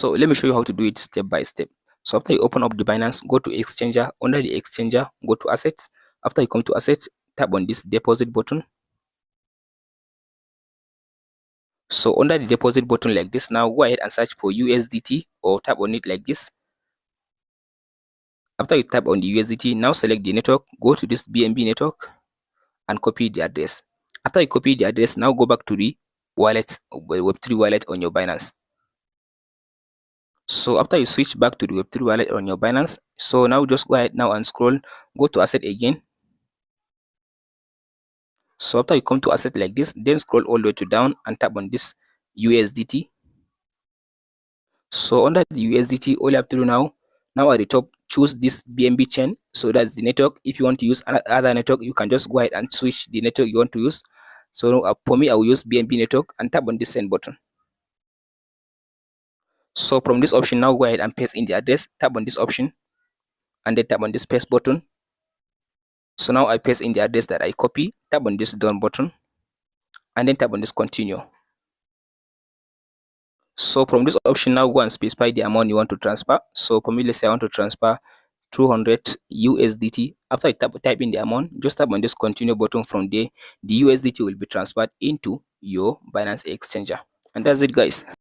So let me show you how to do it step by step. So after you open up the Binance, go to exchanger. Under the exchanger, go to assets. After you come to assets, tap on this deposit button. So under the deposit button like this, now go ahead and search for USDT or tap on it like this. After you tap on the USDT, now select the network, go to this BNB network and copy the address. After you copy the address, now go back to the wallet, Web3 wallet on your Binance. So after you switch back to the Web3 wallet on your Binance, so now just go ahead now and scroll, go to asset again. So after you come to asset like this, then scroll all the way to down and tap on this USDT. So under the USDT, all you have to do now at the top, choose this BNB chain. So that's the network. If you want to use other network, you can just go ahead and switch the network you want to use. So for me, I will use BNB network and tap on this send button. So from this option, now go ahead and paste in the address, tap on this option and then tap on this paste button. So now I paste in the address that I copy, tap on this done button and then tap on this continue. So from this option, now go and specify the amount you want to transfer. So for me, let's say I want to transfer 200 USDT. After I type in the amount, just tap on this continue button. From there, the USDT will be transferred into your Binance exchanger. And that's it, guys.